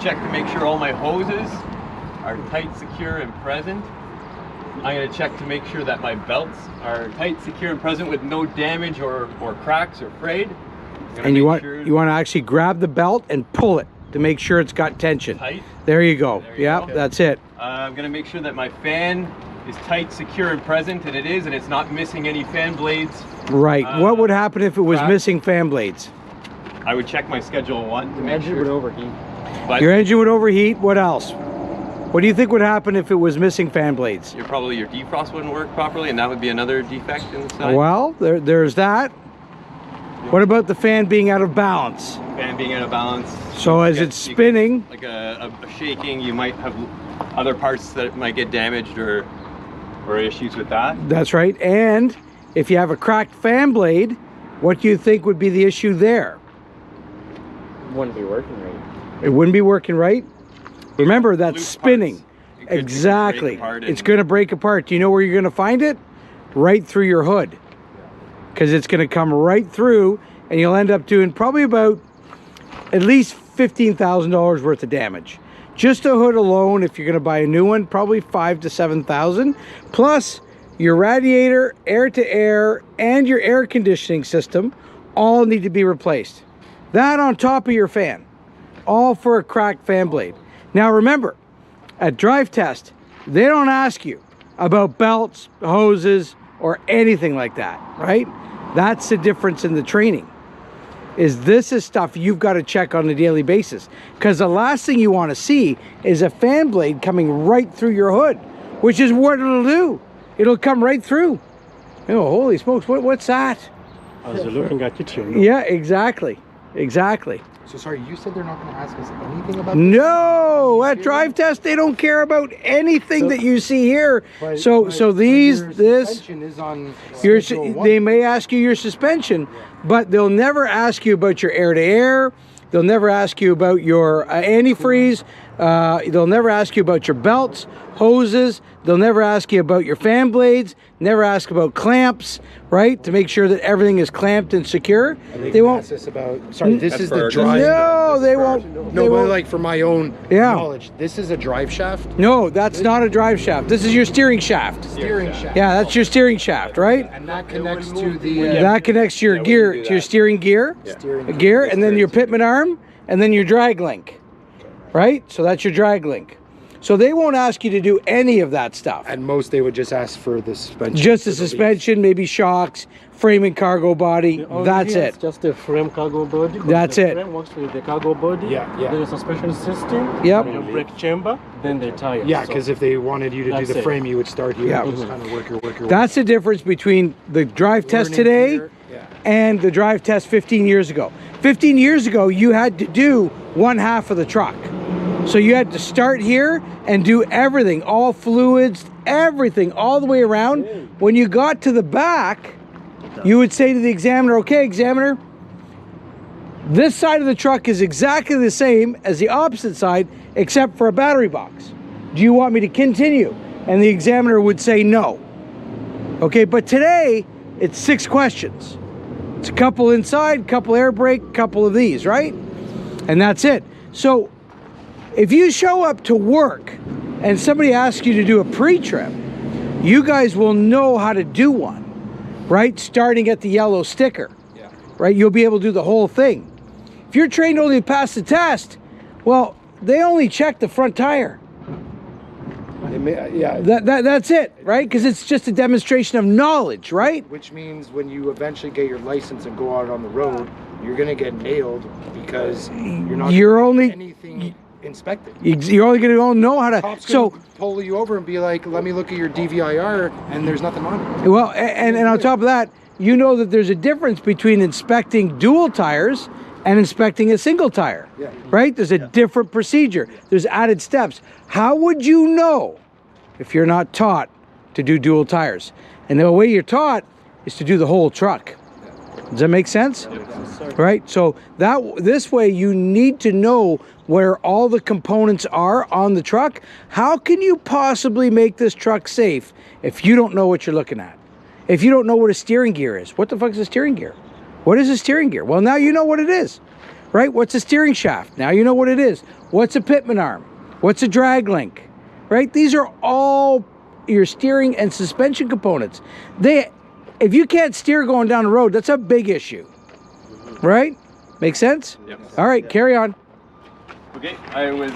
Check to make sure all my hoses are tight, secure, and present. I'm going to check to make sure that my belts are tight, secure, and present with no damage or cracks or frayed. And you want to actually grab the belt and pull it to make sure it's got tension. Tight. There you go. Yeah, that's it. I'm going to make sure that my fan is tight, secure, and present, and it is, and it's not missing any fan blades. Right. What would happen if it was missing fan blades? I would check my schedule 1 to make sure. Your engine would overheat. But your engine would overheat. What else? What do you think would happen if it was missing fan blades? your defrost wouldn't work properly, and that would be another defect inside. Well, there's that. What about the fan being out of balance? Fan being out of balance. So as it's spinning, like a shaking, you might have other parts that might get damaged or issues with that. That's right. And if you have a cracked fan blade, what do you think would be the issue there? Wouldn't be working right. It wouldn't be working right. Remember, that's Loose spinning. parts. Exactly. It's going to break apart. Do you know where you're going to find it? Right through your hood. Because it's going to come right through, and you'll end up doing probably about at least $15,000 worth of damage. Just a hood alone, if you're going to buy a new one, probably $5,000 to $7,000. Plus your radiator, air-to-air, and your air conditioning system all need to be replaced. That on top of your fan. All for a cracked fan blade. Now remember, at drive test, they don't ask you about belts, hoses, or anything like that, right? That's the difference in the training. This is stuff you've got to check on a daily basis. Because the last thing you want to see is a fan blade coming right through your hood, which is what it'll do. It'll come right through. Oh, holy smokes, what's that? I was looking at you too. Yeah, exactly. Exactly. So sorry, you said they're not going to ask us anything about No, at drive test they don't care about anything that you see here. So suspension is on they may ask you your suspension, but they'll never ask you about your air-to-air. They'll never ask you about your antifreeze. They'll never ask you about your belts, hoses. They'll never ask you about your fan blades. Never ask about clamps, right? To make sure that everything is clamped and secure. They won't ask us about. Sorry, this is the drive. No, they won't. No, but like for my own knowledge, this is a drive shaft. No, that's not a drive shaft. This is your steering shaft. Steering shaft. Yeah, that's your steering shaft, right? And that connects to the. That connects to your gear, to your steering gear, and then your pitman arm, and then your drag link, right? So that's your drag link. So they won't ask you to do any of that stuff. At most, they would just ask for the suspension. Just the suspension, maybe shocks, frame and cargo body. That's it. It's just the frame cargo body. That's it. The frame works with the cargo body. Yeah. Then the suspension system. Yep. Your brake chamber. Then the tires. Yeah, because if they wanted you to do the frame, you would start here and just kind of work your way. That's the difference between the drive test today and the drive test 15 years ago. 15 years ago, you had to do one half of the truck. So you had to start here and do everything, all fluids, everything, all the way around. When you got to the back, you would say to the examiner, okay, examiner, this side of the truck is exactly the same as the opposite side, except for a battery box. Do you want me to continue? And the examiner would say no. Okay, but today, it's 6 questions. It's a couple inside, couple air brake, couple of these, right? And that's it. So if you show up to work and somebody asks you to do a pre-trip, you guys will know how to do one, right? Starting at the yellow sticker, right? You'll be able to do the whole thing. If you're trained only to pass the test, well, they only check the front tire. That's it, right? Because it's just a demonstration of knowledge, right? Which means when you eventually get your license and go out on the road, you're going to get nailed because you're not doing anything inspected. You're only going to know how to. Cops so pull you over and be like, "Let me look at your DVIR," and there's nothing on it. Well, and on top of that, you know that there's a difference between inspecting dual tires and inspecting a single tire, right? There's a different procedure. There's added steps. How would you know if you're not taught to do dual tires? And the way you're taught is to do the whole truck. Does that make sense? Right? So this way you need to know where all the components are on the truck. How can you possibly make this truck safe if you don't know what you're looking at? If you don't know what a steering gear is? What the fuck is a steering gear? What is a steering gear? Well, now you know what it is. right? What's a steering shaft? Now you know what it is. What's a pitman arm? What's a drag link? Right? These are all your steering and suspension components. If you can't steer going down the road, that's a big issue. Right? Make sense? Yep. All right, carry on. Okay, I was